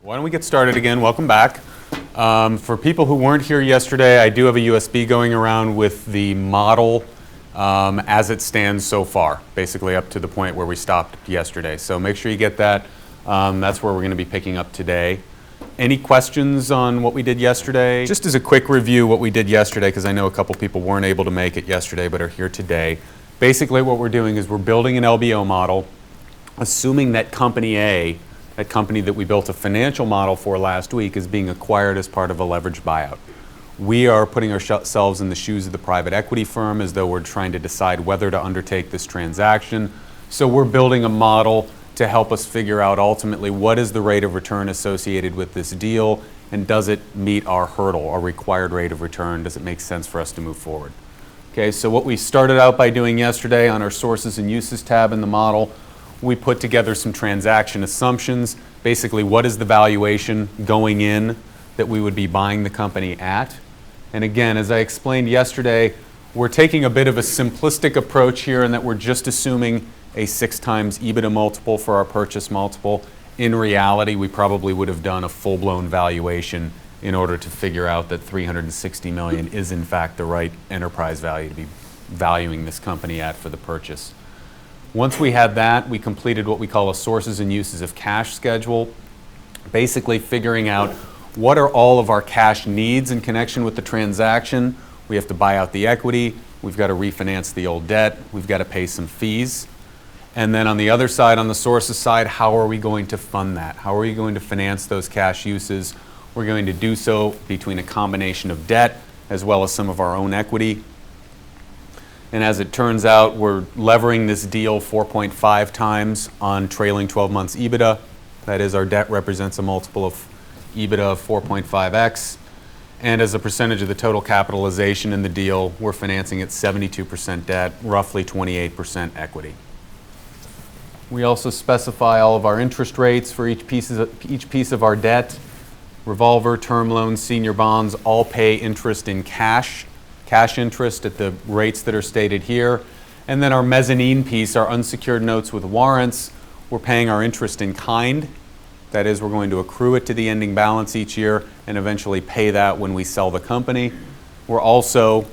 Why don't we get started again? Welcome back. For people who weren't here yesterday, I do have a USB going around with the model as it stands so far, basically up to the point where we stopped yesterday. So make sure you get that. That's where we're going to be picking up today. Any questions on what we did yesterday? Just as a quick review, what we did yesterday, because I know a couple people weren't able to make it yesterday but are here today. Basically what we're doing is we're building an LBO model, assuming that company A, that company that we built a financial model for last week, is being acquired as part of a leveraged buyout. We are putting ourselves in the shoes of the private equity firm as though we're trying to decide whether to undertake this transaction. So we're building a model to help us figure out ultimately what is the rate of return associated with this deal, and does it meet our hurdle, our required rate of return? Does it make sense for us to move forward? Okay, so what we started out by doing yesterday on our sources and uses tab in the model, we put together some transaction assumptions. Basically, what is the valuation going in that we would be buying the company at? And again, as I explained yesterday, we're taking a bit of a simplistic approach here in that we're just assuming a 6 times EBITDA multiple for our purchase multiple. In reality, we probably would have done a full-blown valuation in order to figure out that $360 million is in fact the right enterprise value to be valuing this company at for the purchase. Once we had that, we completed what we call a sources and uses of cash schedule, basically figuring out what are all of our cash needs in connection with the transaction. We have to buy out the equity, we've got to refinance the old debt, we've got to pay some fees. And then on the other side, on the sources side, how are we going to fund that? How are we going to finance those cash uses? We're going to do so between a combination of debt as well as some of our own equity. And as it turns out, we're levering this deal 4.5 times on trailing 12 months EBITDA. That is, our debt represents a multiple of EBITDA of 4.5x. And as a percentage of the total capitalization in the deal, we're financing at 72% debt, roughly 28% equity. We also specify all of our interest rates for each piece of our debt. Revolver, term loans, senior bonds all pay interest in cash interest at the rates that are stated here. And then our mezzanine piece, our unsecured notes with warrants, we're paying our interest in kind. That is, we're going to accrue it to the ending balance each year and eventually pay that when we sell the company. We're also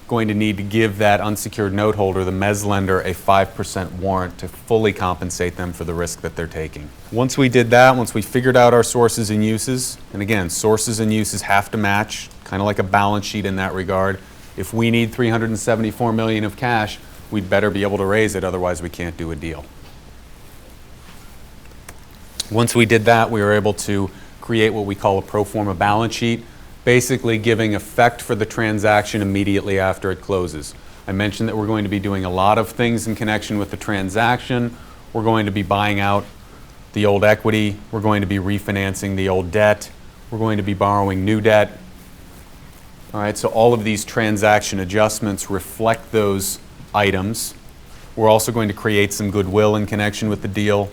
going to need to give that unsecured note holder, the mezz lender, a 5% warrant to fully compensate them for the risk that they're taking. Once we did that, once we figured out our sources and uses, and again, sources and uses have to match, kind of like a balance sheet in that regard. If we need $374 million of cash, we'd better be able to raise it, otherwise we can't do a deal. Once we did that, we were able to create what we call a pro forma balance sheet, basically giving effect for the transaction immediately after it closes. I mentioned that we're going to be doing a lot of things in connection with the transaction. We're going to be buying out the old equity. We're going to be refinancing the old debt. We're going to be borrowing new debt. All right, so all of these transaction adjustments reflect those items. We're also going to create some goodwill in connection with the deal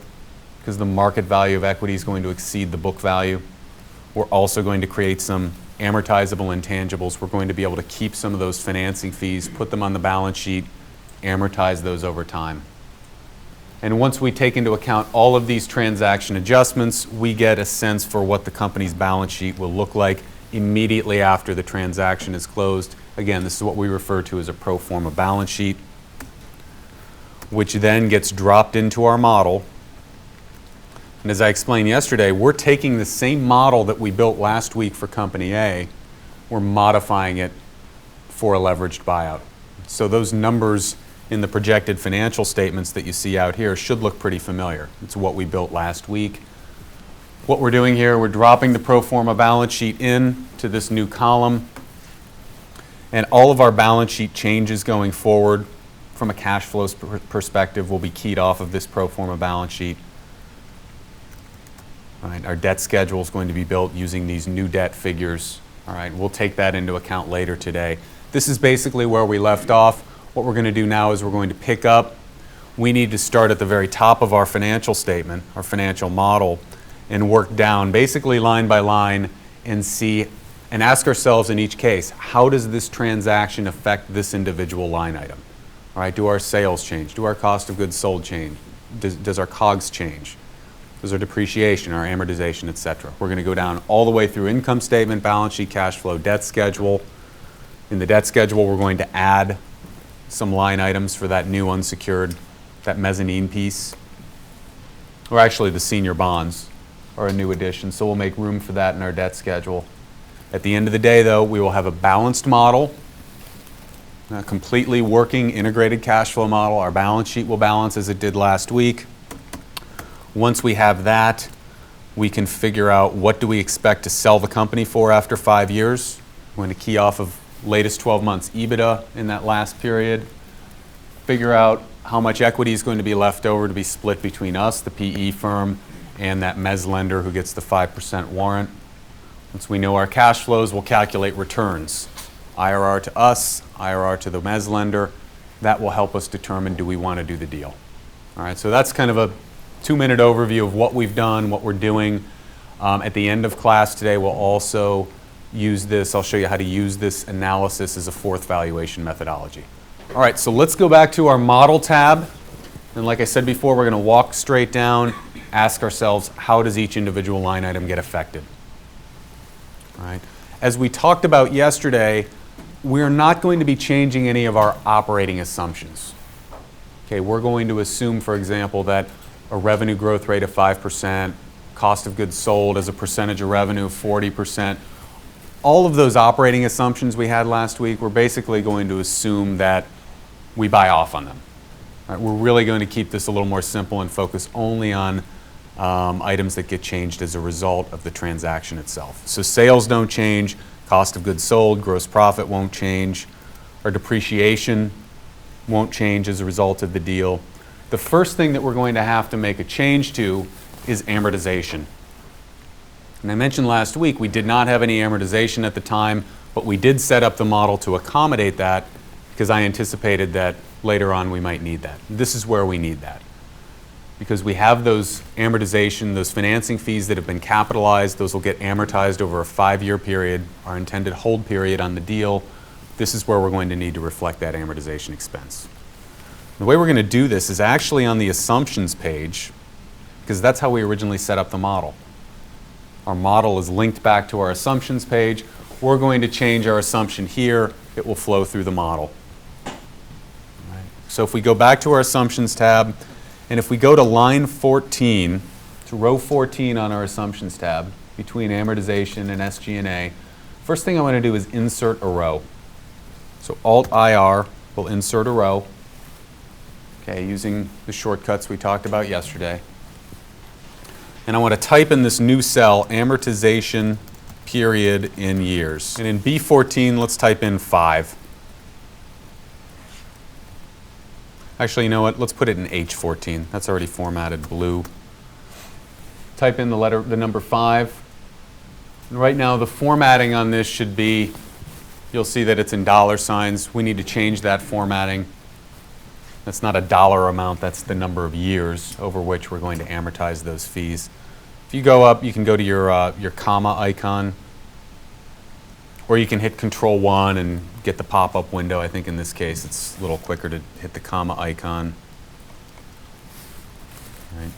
because the market value of equity is going to exceed the book value. We're also going to create some amortizable intangibles. We're going to be able to keep some of those financing fees, put them on the balance sheet, amortize those over time. And once we take into account all of these transaction adjustments, we get a sense for what the company's balance sheet will look like immediately after the transaction is closed. Again, this is what we refer to as a pro forma balance sheet, which then gets dropped into our model. And as I explained yesterday, we're taking the same model that we built last week for Company A, we're modifying it for a leveraged buyout. So those numbers in the projected financial statements that you see out here should look pretty familiar. It's what we built last week. What we're doing here, we're dropping the pro forma balance sheet in to this new column. And all of our balance sheet changes going forward from a cash flows perspective will be keyed off of this pro forma balance sheet. All right, our debt schedule is going to be built using these new debt figures. All right, we'll take that into account later today. This is basically where we left off. What we're going to do now is we're going to pick up. We need to start at the very top of our financial statement, our financial model, and work down basically line by line and see and ask ourselves in each case, how does this transaction affect this individual line item? All right, do our sales change? Do our cost of goods sold change? Does our COGS change? Those are depreciation, our amortization, et cetera. We're going to go down all the way through income statement, balance sheet, cash flow, debt schedule. In the debt schedule, we're going to add some line items for that new unsecured, that mezzanine piece. Or actually, the senior bonds are a new addition, so we'll make room for that in our debt schedule. At the end of the day, though, we will have a balanced model, a completely working integrated cash flow model. Our balance sheet will balance as it did last week. Once we have that, we can figure out what do we expect to sell the company for after 5 years. We're going to key off of latest 12 months EBITDA in that last period, figure out how much equity is going to be left over to be split between us, the PE firm, and that mezz lender who gets the 5% warrant. Once we know our cash flows, we'll calculate returns. IRR to us, IRR to the mezz lender. That will help us determine, do we want to do the deal? All right, so that's kind of a 2-minute overview of what we've done, what we're doing. At the end of class today, we'll also use this. I'll show you how to use this analysis as a fourth valuation methodology. All right, so let's go back to our model tab. And like I said before, we're going to walk straight down, ask ourselves, how does each individual line item get affected? All right. As we talked about yesterday, we're not going to be changing any of our operating assumptions. Okay, we're going to assume, for example, that a revenue growth rate of 5%, cost of goods sold as a percentage of revenue of 40%. All of those operating assumptions we had last week, we're basically going to assume that we buy off on them. All right, we're really going to keep this a little more simple and focus only on items that get changed as a result of the transaction itself. So sales don't change, cost of goods sold, gross profit won't change, our depreciation won't change as a result of the deal. The first thing that we're going to have to make a change to is amortization. And I mentioned last week we did not have any amortization at the time, but we did set up the model to accommodate that because I anticipated that later on we might need that. This is where we need that. Because we have those amortization, those financing fees that have been capitalized, those will get amortized over a 5-year period, our intended hold period on the deal. This is where we're going to need to reflect that amortization expense. The way we're going to do this is actually on the assumptions page, because that's how we originally set up the model. Our model is linked back to our assumptions page. We're going to change our assumption here. It will flow through the model. Right. So if we go back to our assumptions tab, and if we go to line 14, to row 14 on our assumptions tab, between amortization and SG&A, first thing I want to do is insert a row. So Alt-IR will insert a row, okay, using the shortcuts we talked about yesterday. And I want to type in this new cell, amortization period in years. And in B14, let's type in 5. Actually, you know what? Let's put it in H14. That's already formatted blue. Type in the number 5. And right now, the formatting on this should be, you'll see that it's in dollar signs. We need to change that formatting. That's not a dollar amount, that's the number of years over which we're going to amortize those fees. If you go up, you can go to your comma icon, or you can hit Control-1 and get the pop-up window. I think in this case it's a little quicker to hit the comma icon. Right.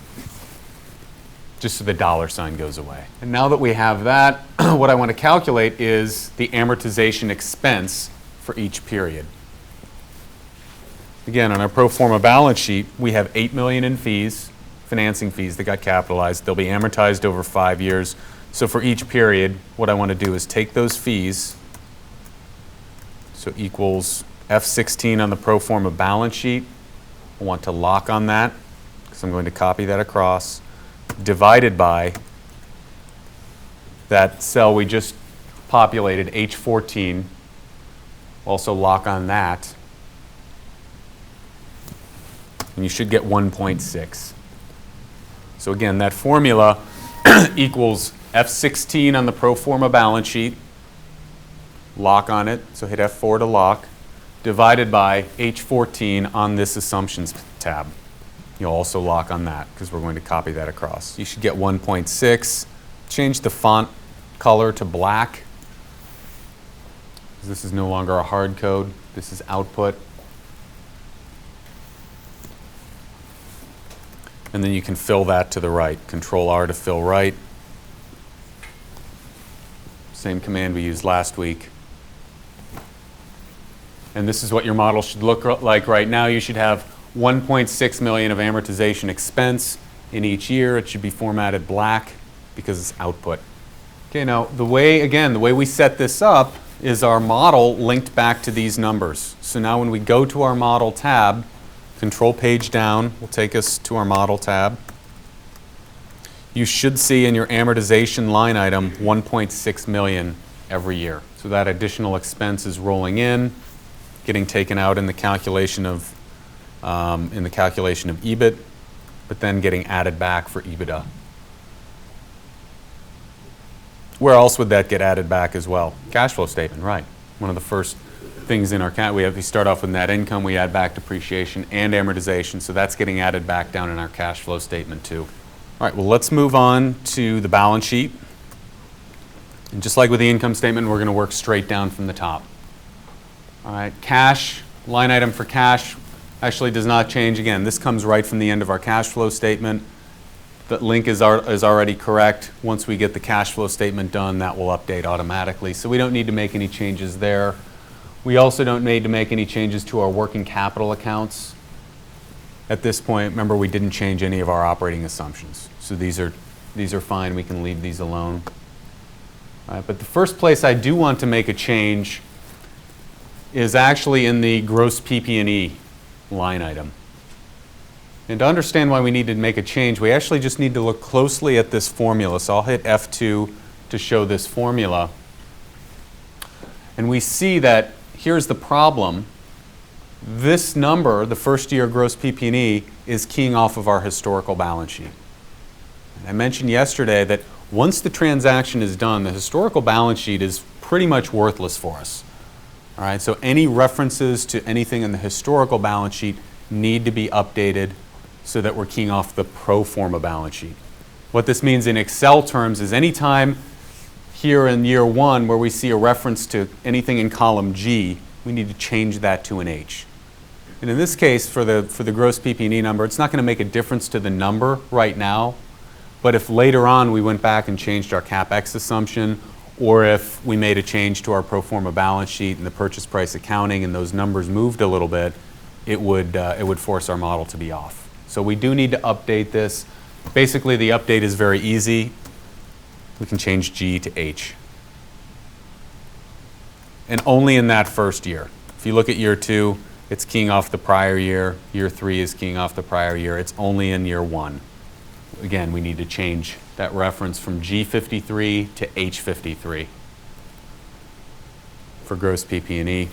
Just so the dollar sign goes away. And now that we have that, what I want to calculate is the amortization expense for each period. Again, on our pro forma balance sheet, we have $8 million in fees, financing fees that got capitalized. They'll be amortized over 5 years. So for each period, what I want to do is take those fees, so equals F16 on the pro forma balance sheet. I want to lock on that, because I'm going to copy that across, divided by that cell we just populated, H14. Also lock on that. And you should get 1.6. So again, that formula equals F16 on the pro forma balance sheet, lock on it, so hit F4 to lock, divided by H14 on this assumptions tab. You'll also lock on that because we're going to copy that across. You should get 1.6. Change the font color to black. This is no longer a hard code. This is output. and then you can fill that to the right. Control R to fill right. Same command we used last week. And this is what your model should look like right now. You should have 1.6 million of amortization expense in each year. It should be formatted black because it's output. Okay, now the way we set this up is our model linked back to these numbers. So now when we go to our model tab, control page down will take us to our model tab. You should see in your amortization line item 1.6 million every year. So that additional expense is rolling in, getting taken out in the calculation of EBIT, but then getting added back for EBITDA. Where else would that get added back as well? Cash flow statement, right. One of the first things in our we start off with net income, we add back depreciation and amortization, so that's getting added back down in our cash flow statement too. All right, well, let's move on to the balance sheet. And just like with the income statement, we're going to work straight down from the top. All right, cash, line item for cash actually does not change. Again, this comes right from the end of our cash flow statement. The link is already correct. Once we get the cash flow statement done, that will update automatically. So we don't need to make any changes there. We also don't need to make any changes to our working capital accounts. At this point, remember, we didn't change any of our operating assumptions. So these are fine. We can leave these alone. All right, but the first place I do want to make a change is actually in the gross PP&E line item. And to understand why we need to make a change, we actually just need to look closely at this formula. So I'll hit F2 to show this formula. And we see that here's the problem. This number, the first year gross PP&E, is keying off of our historical balance sheet. And I mentioned yesterday that once the transaction is done, the historical balance sheet is pretty much worthless for us. All right, so any references to anything in the historical balance sheet need to be updated so that we're keying off the pro forma balance sheet. What this means in Excel terms is anytime here in year one where we see a reference to anything in column G, we need to change that to an H. And in this case, for the gross PP&E number, it's not going to make a difference to the number right now. But if later on we went back and changed our CapEx assumption, or if we made a change to our pro forma balance sheet and the purchase price accounting and those numbers moved a little bit, it would force our model to be off. So we do need to update this. Basically, the update is very easy. We can change G to H. And only in that first year. If you look at year 2, it's keying off the prior year. Year 3 is keying off the prior year. It's only in year 1. Again, we need to change that reference from G53 to H53 for gross PP&E.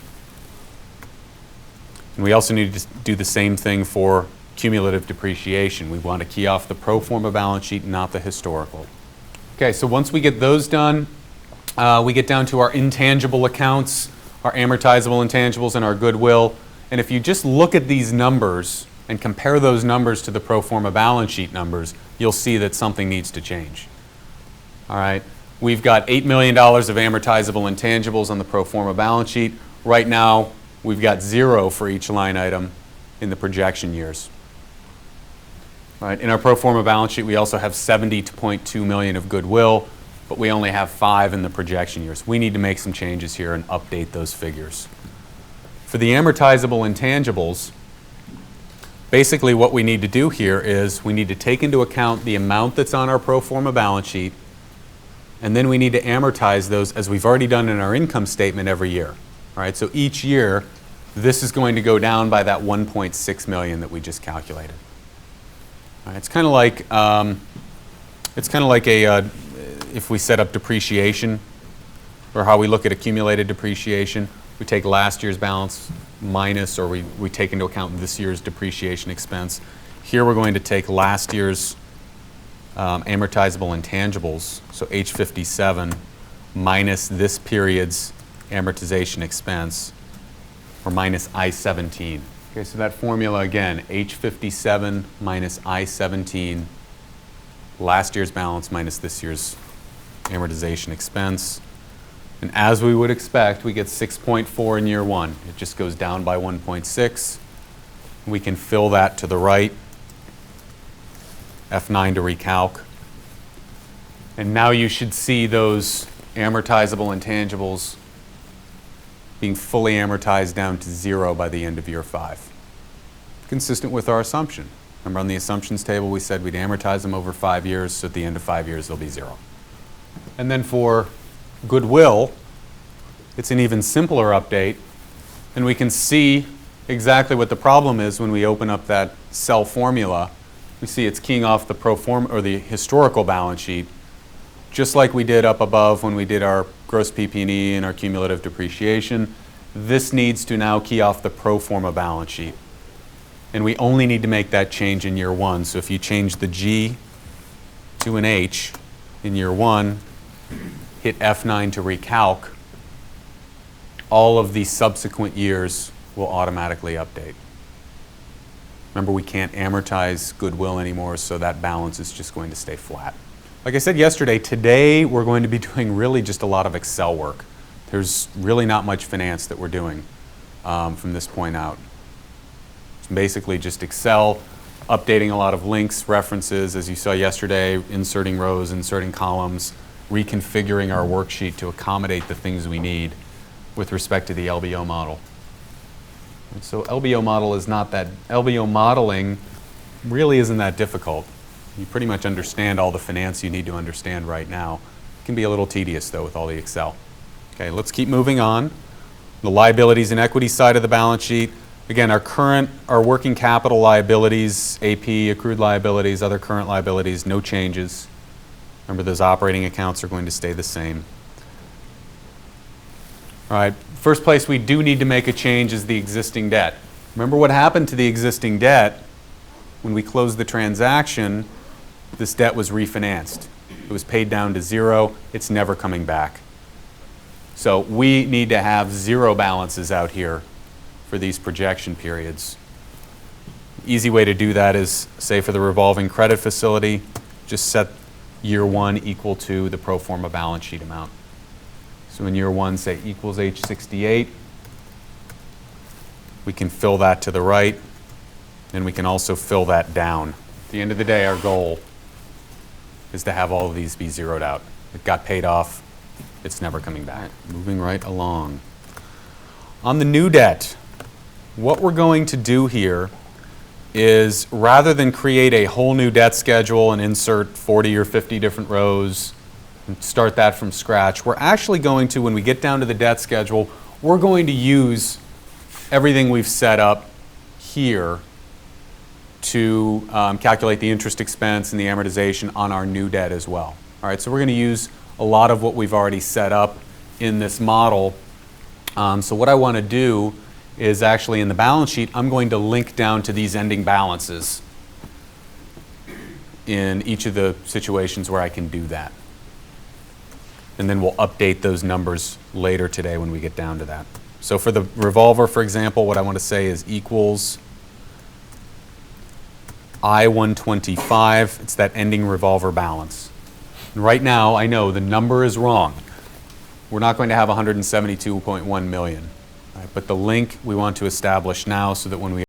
And we also need to do the same thing for cumulative depreciation. We want to key off the pro forma balance sheet, not the historical. Okay, so once we get those done, we get down to our intangible accounts, our amortizable intangibles, and our goodwill. And if you just look at these numbers and compare those numbers to the pro forma balance sheet numbers, you'll see that something needs to change. All right, we've got $8 million of amortizable intangibles on the pro forma balance sheet. Right now, we've got 0 for each line item in the projection years. All right, in our pro forma balance sheet, we also have $70.2 million of goodwill, but we only have 5 in the projection years. We need to make some changes here and update those figures. For the amortizable intangibles, basically what we need to do here is we need to take into account the amount that's on our pro forma balance sheet, and then we need to amortize those as we've already done in our income statement every year. All right, so each year, this is going to go down by that 1.6 million that we just calculated. All right, it's kind of like if we set up depreciation, or how we look at accumulated depreciation. We take last year's balance minus, or we take into account this year's depreciation expense. Here we're going to take last year's amortizable intangibles, so H57, minus this period's amortization expense, or minus I-17. Okay, so that formula again, H57 minus I-17, last year's balance minus this year's amortization expense. And as we would expect, we get 6.4 in year 1. It just goes down by 1.6. We can fill that to the right. F9 to recalc. And now you should see those amortizable intangibles being fully amortized down to 0 by the end of year 5. Consistent with our assumption. Remember on the assumptions table we said we'd amortize them over 5 years, so at the end of 5 years they'll be 0. And then for goodwill, it's an even simpler update, and we can see exactly what the problem is when we open up that cell formula. We see it's keying off the pro forma or the historical balance sheet, just like we did up above when we did our gross PP&E and our cumulative depreciation. This needs to now key off the pro forma balance sheet. And we only need to make that change in year 1. So if you change the G to an H in year 1, hit F9 to recalc, all of the subsequent years will automatically update. Remember, we can't amortize goodwill anymore, so that balance is just going to stay flat. Like I said yesterday, today we're going to be doing really just a lot of Excel work. There's really not much finance that we're doing from this point out. It's basically just Excel, updating a lot of links, references, as you saw yesterday, inserting rows, inserting columns, reconfiguring our worksheet to accommodate the things we need with respect to the LBO model. And so LBO modeling really isn't that difficult. You pretty much understand all the finance you need to understand right now. It can be a little tedious though with all the Excel. Okay, let's keep moving on. The liabilities and equity side of the balance sheet. Again, our working capital liabilities, AP, accrued liabilities, other current liabilities, no changes. Remember, those operating accounts are going to stay the same. All right, first place we do need to make a change is the existing debt. Remember what happened to the existing debt when we closed the transaction? This debt was refinanced. It was paid down to 0. It's never coming back. So we need to have 0 balances out here for these projection periods. Easy way to do that is, say for the revolving credit facility, just set year 1 equal to the pro forma balance sheet amount. So in year 1, say equals H68. We can fill that to the right, and we can also fill that down. At the end of the day, our goal is to have all of these be zeroed out. It got paid off. It's never coming back. Moving right along. On the new debt, what we're going to do here is, rather than create a whole new debt schedule and insert 40 or 50 different rows and start that from scratch, we're actually going to, when we get down to the debt schedule, we're going to use everything we've set up here to calculate the interest expense and the amortization on our new debt as well. All right, so we're going to use a lot of what we've already set up in this model. So what I want to do is actually in the balance sheet, I'm going to link down to these ending balances in each of the situations where I can do that. And then we'll update those numbers later today when we get down to that. So for the revolver, for example, what I want to say is equals I-125. It's that ending revolver balance. And right now, I know the number is wrong. We're not going to have 172.1 million. Right? But the link we want to establish now so that when we